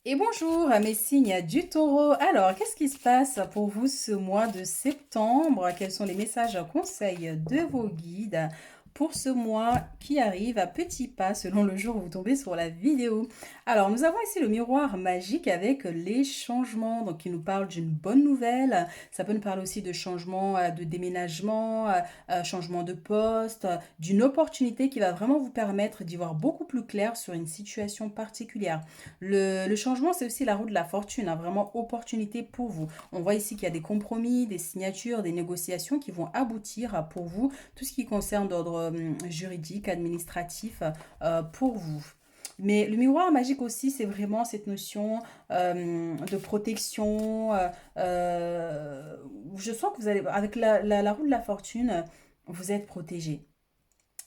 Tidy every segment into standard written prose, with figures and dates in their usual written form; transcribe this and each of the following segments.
Et bonjour à mes signes du taureau. Alors, qu'est-ce qui se passe pour vous ce mois de septembre? Quels sont les messages conseils de vos guides pour ce mois qui arrive à petits pas selon le jour où vous tombez sur la vidéo? Alors, nous avons ici le miroir magique avec les changements, donc qui nous parle d'une bonne nouvelle. Ça peut nous parler aussi de changement, de déménagement, changement de poste, d'une opportunité qui va vraiment vous permettre d'y voir beaucoup plus clair sur une situation particulière. Le changement, c'est aussi la roue de la fortune, hein, vraiment opportunité pour vous. On voit ici qu'il y a des compromis, des signatures, des négociations qui vont aboutir pour vous, tout ce qui concerne d'ordre juridique, administratif pour vous. Mais le miroir magique aussi, c'est vraiment cette notion de protection. Je sens que vous allez, avec la roue de la fortune, vous êtes protégé.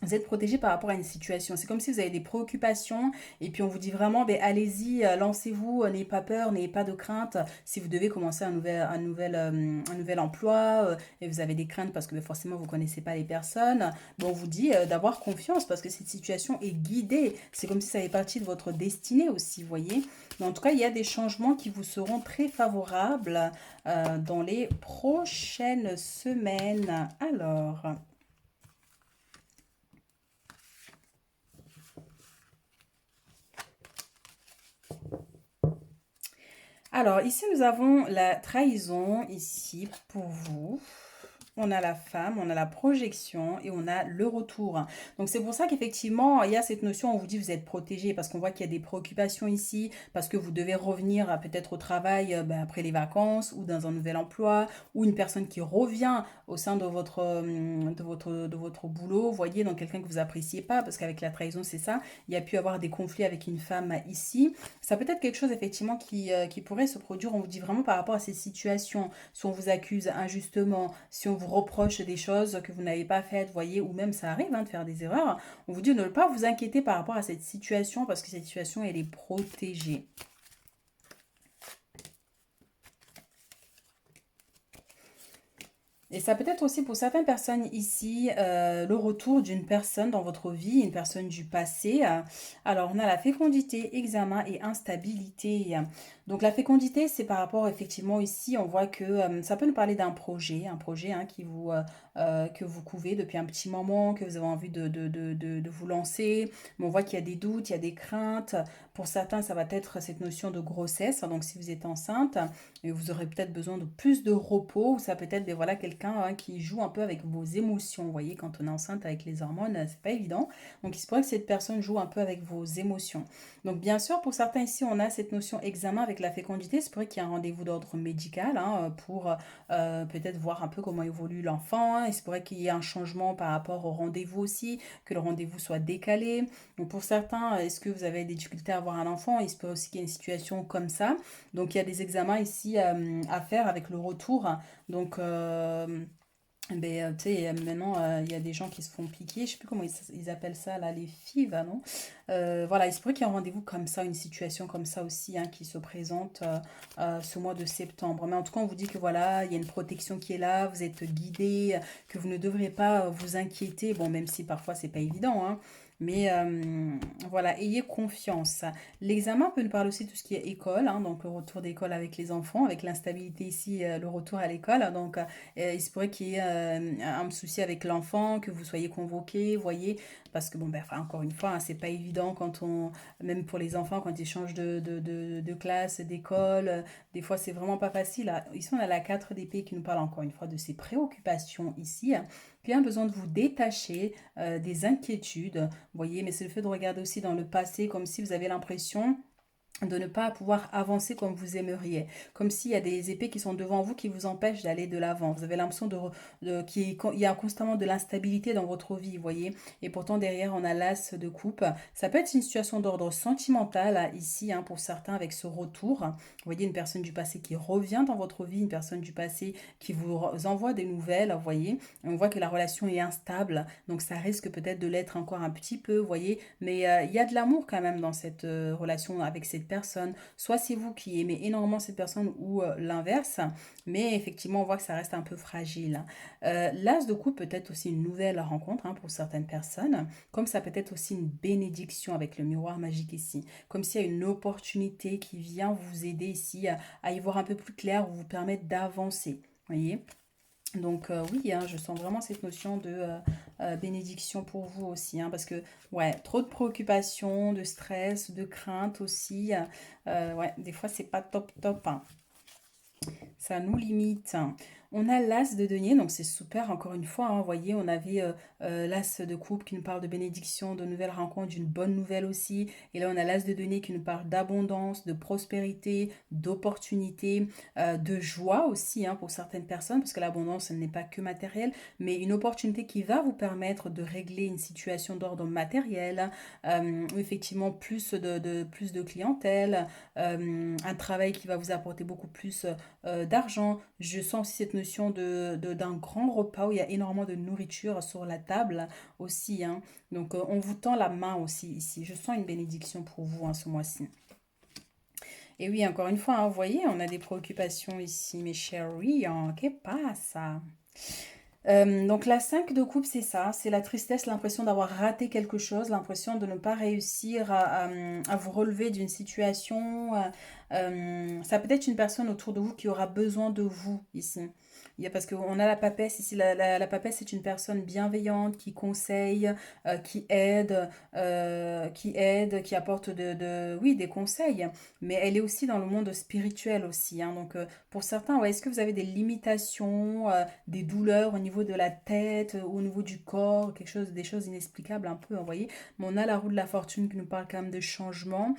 Vous êtes protégé par rapport à une situation. C'est comme si vous avez des préoccupations et puis on vous dit vraiment, ben, allez-y, lancez-vous, n'ayez pas peur, n'ayez pas de crainte. Si vous devez commencer un nouvel emploi et vous avez des craintes parce que ben, forcément vous ne connaissez pas les personnes, ben, on vous dit d'avoir confiance parce que cette situation est guidée. C'est comme si ça fait partie de votre destinée aussi, vous voyez. Mais en tout cas, il y a des changements qui vous seront très favorables dans les prochaines semaines. Alors... Alors, ici, nous avons la trahison, ici, pour vous. On a la femme, on a la projection et on a le retour. Donc c'est pour ça qu'effectivement, il y a cette notion, on vous dit vous êtes protégé parce qu'on voit qu'il y a des préoccupations ici, parce que vous devez revenir peut-être au travail après les vacances ou dans un nouvel emploi, ou une personne qui revient au sein de votre boulot, vous voyez, donc quelqu'un que vous appréciez pas, parce qu'avec la trahison, c'est ça, il y a pu avoir des conflits avec une femme ici. Ça peut être quelque chose effectivement qui pourrait se produire, on vous dit vraiment par rapport à ces situations, si on vous accuse injustement, si on vous reproche des choses que vous n'avez pas faites, voyez, ou même ça arrive de faire des erreurs, on vous dit de ne pas vous inquiéter par rapport à cette situation parce que cette situation, elle est protégée. Et ça peut être aussi pour certaines personnes ici le retour d'une personne dans votre vie, une personne du passé. Alors on a la fécondité, examen et instabilité. Donc la fécondité, c'est par rapport effectivement ici, on voit que ça peut nous parler d'un projet, un projet que vous couvez depuis un petit moment, que vous avez envie de vous lancer. Mais on voit qu'il y a des doutes, il y a des craintes. Pour certains, ça va être cette notion de grossesse. Donc si vous êtes enceinte, et vous aurez peut-être besoin de plus de repos, ou ça peut être ben, voilà, quelqu'un qui joue un peu avec vos émotions. Vous voyez, quand on est enceinte avec les hormones, c'est pas évident. Donc il se pourrait que cette personne joue un peu avec vos émotions. Donc bien sûr, pour certains ici, on a cette notion examen avec la fécondité. C'est pourrait qu'il y ait un rendez-vous d'ordre médical pour peut-être voir un peu comment évolue l'enfant. Il se pourrait qu'il y ait un changement par rapport au rendez-vous aussi, que le rendez-vous soit décalé. Donc pour certains, est-ce que vous avez des difficultés à avoir un enfant? Il se peut aussi qu'il y ait une situation comme ça. Donc il y a des examens ici à faire avec le retour. Donc tu sais, maintenant, il y a des gens qui se font piquer, je sais plus comment ils appellent ça, là, les FIV, non? Voilà, il se pourrait qu'il y ait un rendez-vous comme ça, une situation comme ça aussi, qui se présente ce mois de septembre. Mais en tout cas, on vous dit que voilà, il y a une protection qui est là, vous êtes guidé, que vous ne devrez pas vous inquiéter, bon, même si parfois c'est pas évident, hein. Mais voilà, ayez confiance. L'examen peut nous parler aussi de tout ce qui est école, donc le retour d'école avec les enfants, avec l'instabilité ici, le retour à l'école. Donc, il se pourrait qu'il y ait un souci avec l'enfant, que vous soyez convoqué, voyez, parce que bon, ben, enfin, encore une fois, c'est pas évident quand on, même pour les enfants, quand ils changent de classe, d'école, des fois c'est vraiment pas facile. Ici, on a la 4 d'épée qui nous parle encore une fois de ses préoccupations ici. Puis un besoin de vous détacher des inquiétudes, vous voyez, mais c'est le fait de regarder aussi dans le passé comme si vous avez l'impression de ne pas pouvoir avancer comme vous aimeriez. Comme s'il y a des épées qui sont devant vous qui vous empêchent d'aller de l'avant. Vous avez l'impression qu'il y a constamment de l'instabilité dans votre vie, vous voyez. Et pourtant, derrière, on a l'as de coupe. Ça peut être une situation d'ordre sentimental, ici, pour certains, avec ce retour. Vous voyez, une personne du passé qui revient dans votre vie, une personne du passé qui vous envoie des nouvelles, vous voyez. Et on voit que la relation est instable, donc ça risque peut-être de l'être encore un petit peu, vous voyez. Mais il y a de l'amour quand même dans cette relation avec cette cette personne. Soit c'est vous qui aimez énormément cette personne ou l'inverse, mais effectivement, on voit que ça reste un peu fragile. L'as de coupe peut être aussi une nouvelle rencontre pour certaines personnes, comme ça peut être aussi une bénédiction avec le miroir magique ici, comme s'il y a une opportunité qui vient vous aider ici à y voir un peu plus clair ou vous permettre d'avancer. Voyez? Donc oui, je sens vraiment cette notion de bénédiction pour vous aussi, parce que ouais, trop de préoccupations, de stress, de crainte aussi, ouais, des fois c'est pas top top, ça nous limite. On a l'as de denier, donc c'est super, encore une fois, vous voyez, on avait l'as de coupe qui nous parle de bénédiction, de nouvelles rencontres, d'une bonne nouvelle aussi. Et là, on a l'as de denier qui nous parle d'abondance, de prospérité, d'opportunité, de joie aussi pour certaines personnes, parce que l'abondance, elle n'est pas que matérielle, mais une opportunité qui va vous permettre de régler une situation d'ordre matériel, effectivement plus de clientèle, un travail qui va vous apporter beaucoup plus d'argent. Je sens aussi cette notion d'un grand repas où il y a énormément de nourriture sur la table aussi. Donc, on vous tend la main aussi ici. Je sens une bénédiction pour vous ce mois-ci. Et oui, encore une fois, vous voyez, on a des préoccupations ici, mes chéris. Que passe? Donc la 5 de coupe, c'est ça, c'est la tristesse, l'impression d'avoir raté quelque chose, l'impression de ne pas réussir à vous relever d'une situation. Ça peut être une personne autour de vous qui aura besoin de vous ici. Parce qu'on a la papesse ici, la papesse c'est une personne bienveillante qui conseille, qui apporte oui, des conseils, mais elle est aussi dans le monde spirituel aussi. Donc pour certains, ouais, est-ce que vous avez des limitations, des douleurs au niveau de la tête, au niveau du corps, des choses inexplicables un peu, vous voyez. Mais on a la roue de la fortune qui nous parle quand même de changement,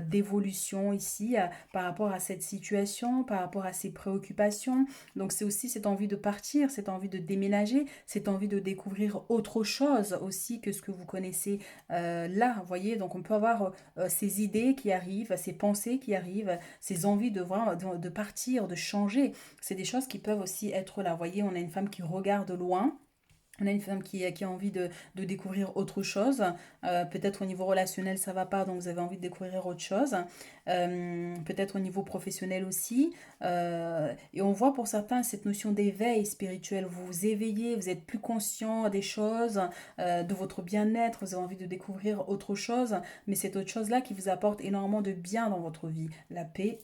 d'évolution ici, par rapport à cette situation, par rapport à ces préoccupations. Donc c'est aussi cette envie de partir, cette envie de déménager, cette envie de découvrir autre chose aussi que ce que vous connaissez là, vous voyez. Donc on peut avoir ces idées qui arrivent, ces pensées qui arrivent, ces envies de partir, de changer. C'est des choses qui peuvent aussi être là. Vous voyez, on a une femme qui regarde loin. On a une femme qui a envie de découvrir autre chose. Peut-être au niveau relationnel, ça va pas, donc vous avez envie de découvrir autre chose. Peut-être au niveau professionnel aussi. Et on voit pour certains cette notion d'éveil spirituel. Vous vous éveillez, vous êtes plus conscient des choses, de votre bien-être. Vous avez envie de découvrir autre chose. Mais c'est autre chose-là qui vous apporte énormément de bien dans votre vie. La paix,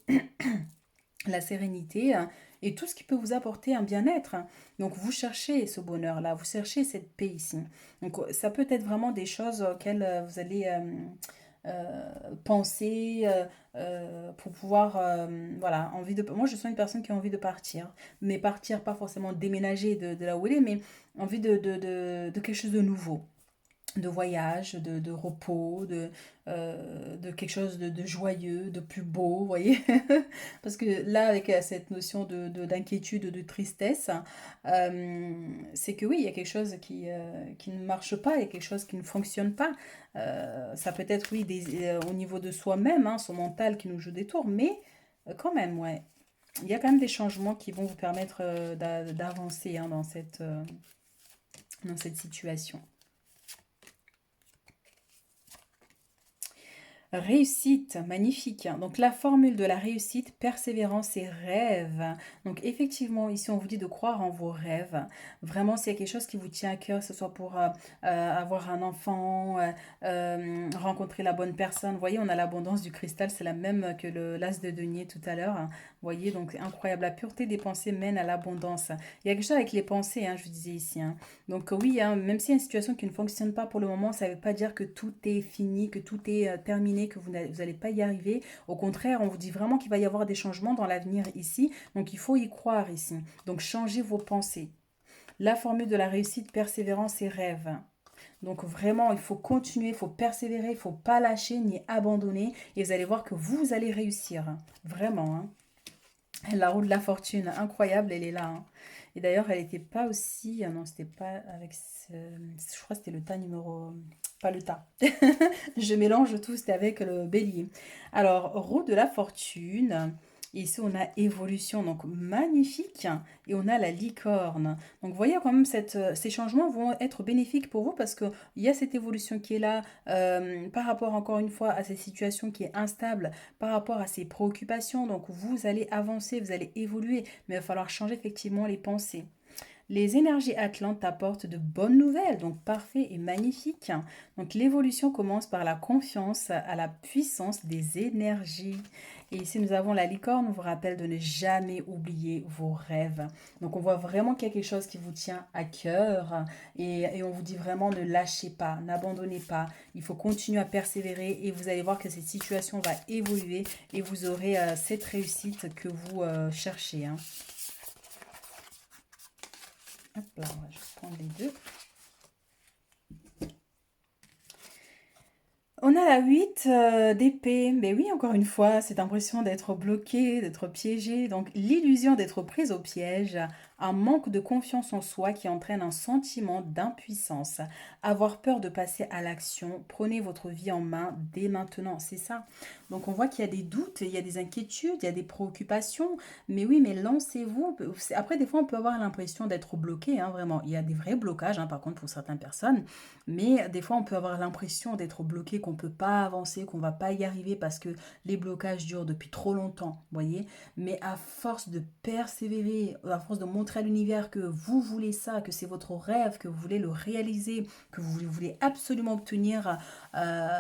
la sérénité et tout ce qui peut vous apporter un bien-être. Donc vous cherchez ce bonheur-là, vous cherchez cette paix ici. Donc ça peut être vraiment des choses auxquelles vous allez penser pour pouvoir, voilà, moi je sens une personne qui a envie de partir, mais partir pas forcément déménager de là où elle est, mais envie de quelque chose de nouveau, de voyage, de repos, de quelque chose de joyeux, de plus beau, vous voyez. Parce que là, avec cette notion d'inquiétude, de tristesse, c'est que oui, il y a quelque chose qui ne marche pas, il y a quelque chose qui ne fonctionne pas. Ça peut être, oui, au niveau de soi-même, son mental qui nous joue des tours, mais quand même, ouais. Il y a quand même des changements qui vont vous permettre d'avancer dans cette situation. Réussite, magnifique. Donc la formule de la réussite, persévérance et rêve. Donc effectivement, ici on vous dit de croire en vos rêves. Vraiment, s'il y a quelque chose qui vous tient à cœur, que ce soit pour avoir un enfant, rencontrer la bonne personne. Vous voyez, on a l'abondance du cristal, c'est la même que l'as de denier tout à l'heure. Vous voyez, donc incroyable. La pureté des pensées mène à l'abondance. Il y a quelque chose avec les pensées, je vous disais ici. Donc oui, même s'il y a une situation qui ne fonctionne pas pour le moment, ça ne veut pas dire que tout est fini, que tout est terminé, que vous n'allez pas y arriver. Au contraire, on vous dit vraiment qu'il va y avoir des changements dans l'avenir ici. Donc il faut y croire ici. Donc changez vos pensées. La formule de la réussite, persévérance et rêve. Donc vraiment, il faut continuer, il faut persévérer, il ne faut pas lâcher ni abandonner. Et vous allez voir que vous allez réussir. Vraiment. La roue de la fortune, incroyable, elle est là. Et d'ailleurs, elle n'était pas aussi... non, c'était pas avec... je crois que c'était le tas numéro... Pas le tas. Je mélange tout, c'était avec le bélier. Alors, roue de la fortune. Et ici, on a évolution, donc magnifique. Et on a la licorne. Donc, vous voyez quand même, ces changements vont être bénéfiques pour vous parce qu'il y a cette évolution qui est là par rapport, encore une fois, à cette situation qui est instable, par rapport à ces préoccupations. Donc, vous allez avancer, vous allez évoluer, mais il va falloir changer effectivement les pensées. Les énergies atlantes apportent de bonnes nouvelles, donc parfait et magnifique. Donc l'évolution commence par la confiance à la puissance des énergies. Et ici, nous avons la licorne, on vous rappelle de ne jamais oublier vos rêves. Donc on voit vraiment qu'il y a quelque chose qui vous tient à cœur et on vous dit vraiment ne lâchez pas, n'abandonnez pas. Il faut continuer à persévérer et vous allez voir que cette situation va évoluer et vous aurez cette réussite que vous cherchez, hein. Hop là, on va juste prendre les deux. On a la 8 d'épée. Mais oui, encore une fois, cette impression d'être bloqué, d'être piégé. Donc, l'illusion d'être prise au piège, un manque de confiance en soi qui entraîne un sentiment d'impuissance. Avoir peur de passer à l'action. Prenez votre vie en main dès maintenant. C'est ça. Donc, on voit qu'il y a des doutes, il y a des inquiétudes, il y a des préoccupations. Mais oui, mais lancez-vous. Après, des fois, on peut avoir l'impression d'être bloqué, hein, vraiment. Il y a des vrais blocages, hein, par contre, pour certaines personnes. Mais des fois, on peut avoir l'impression d'être bloqué, qu'on ne peut pas avancer, qu'on ne va pas y arriver parce que les blocages durent depuis trop longtemps, voyez. Mais à force de persévérer, à force de montrer à l'univers que vous voulez ça, que c'est votre rêve, que vous voulez le réaliser, que vous voulez absolument obtenir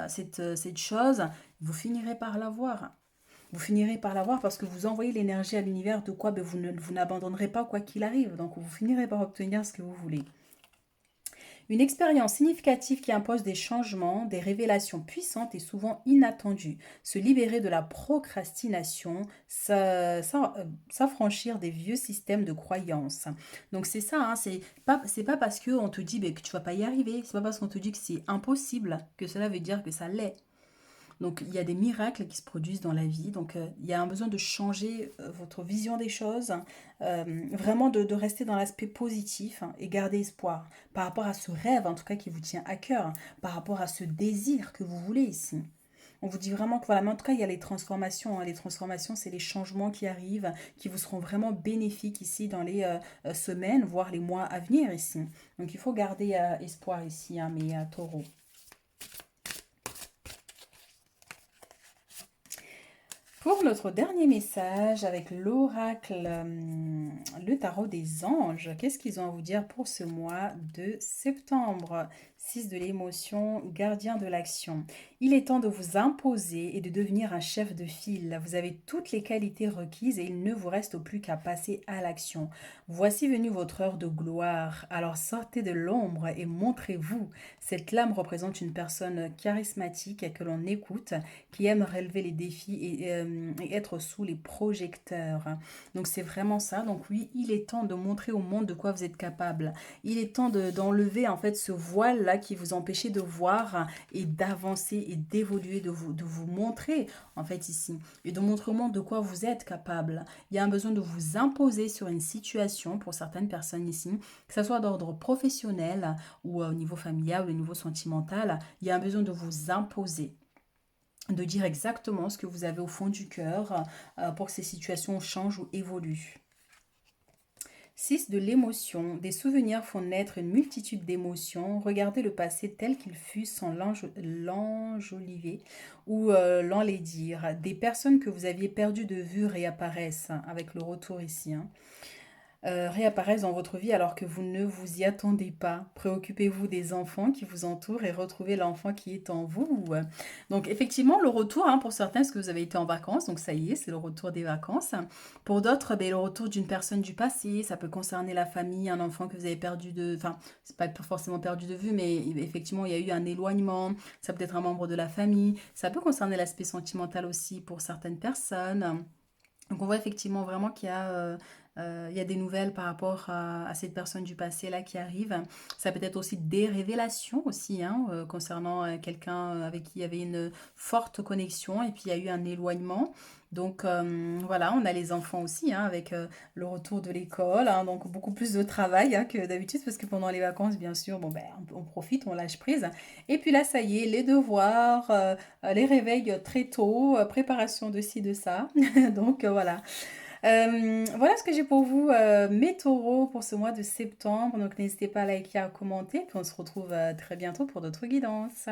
cette chose, vous finirez par l'avoir. Vous finirez par l'avoir parce que vous envoyez l'énergie à l'univers de quoi ben, vous n'abandonnerez pas quoi qu'il arrive. Donc vous finirez par obtenir ce que vous voulez. Une expérience significative qui impose des changements, des révélations puissantes et souvent inattendues. Se libérer de la procrastination, s'affranchir des vieux systèmes de croyances. Donc c'est ça, hein, c'est pas parce qu'on te dit ben, que tu vas pas y arriver, c'est pas parce qu'on te dit que c'est impossible que cela veut dire que ça l'est. Donc il y a des miracles qui se produisent dans la vie. Donc il y a un besoin de changer votre vision des choses, vraiment de rester dans l'aspect positif hein, et garder espoir par rapport à ce rêve en tout cas qui vous tient à cœur, hein, par rapport à ce désir que vous voulez ici. On vous dit vraiment que voilà, mais en tout cas, il y a les transformations, hein. Les transformations, c'est les changements qui arrivent, qui vous seront vraiment bénéfiques ici dans les semaines, voire les mois à venir ici. Donc il faut garder espoir ici, hein, mes taureaux. Pour notre dernier message avec l'oracle, le tarot des anges, qu'est-ce qu'ils ont à vous dire pour ce mois de septembre? 6 de l'émotion, gardien de l'action. Il est temps de vous imposer et de devenir un chef de file. Vous avez toutes les qualités requises et il ne vous reste plus qu'à passer à l'action. Voici venue votre heure de gloire. Alors sortez de l'ombre et montrez-vous. Cette lame représente une personne charismatique que l'on écoute, qui aime relever les défis et être sous les projecteurs. Donc c'est vraiment ça. Donc oui, il est temps de montrer au monde de quoi vous êtes capable. Il est temps d'enlever en fait ce voile-là qui vous empêchait de voir et d'avancer et d'évoluer, de vous montrer en fait ici. Et de montrer au monde de quoi vous êtes capable. Il y a un besoin de vous imposer sur une situation pour certaines personnes ici, que ce soit d'ordre professionnel ou au niveau familial ou au niveau sentimental. Il y a un besoin de vous imposer, de dire exactement ce que vous avez au fond du cœur pour que ces situations changent ou évoluent. 6 de l'émotion. Des souvenirs font naître une multitude d'émotions. Regardez le passé tel qu'il fut sans l'enjoliver ou l'enlaidir. Des personnes que vous aviez perdues de vue réapparaissent avec le retour ici, hein. Réapparaissent dans votre vie alors que vous ne vous y attendez pas. Préoccupez-vous des enfants qui vous entourent et retrouvez l'enfant qui est en vous. Donc effectivement, le retour, hein, pour certains, est-ce que vous avez été en vacances? Donc ça y est, c'est le retour des vacances. Pour d'autres, ben, le retour d'une personne du passé, ça peut concerner la famille, un enfant que vous avez perdu de... Enfin, c'est pas forcément perdu de vue, mais effectivement, il y a eu un éloignement. Ça peut être un membre de la famille. Ça peut concerner l'aspect sentimental aussi pour certaines personnes. Donc on voit effectivement vraiment qu'il y a il y a des nouvelles par rapport à cette personne du passé là qui arrive. Ça peut être aussi des révélations aussi, hein, concernant quelqu'un avec qui il y avait une forte connexion et puis il y a eu un éloignement. Donc voilà, on a les enfants aussi, hein, avec le retour de l'école, hein, donc beaucoup plus de travail, hein, que d'habitude parce que pendant les vacances, bien sûr, bon ben on profite, on lâche prise. Et puis là, ça y est, les devoirs, les réveils très tôt, préparation de ci, de ça. Donc voilà. Voilà ce que j'ai pour vous, mes taureaux, pour ce mois de septembre. Donc n'hésitez pas à liker, à commenter. Puis on se retrouve très bientôt pour d'autres guidances.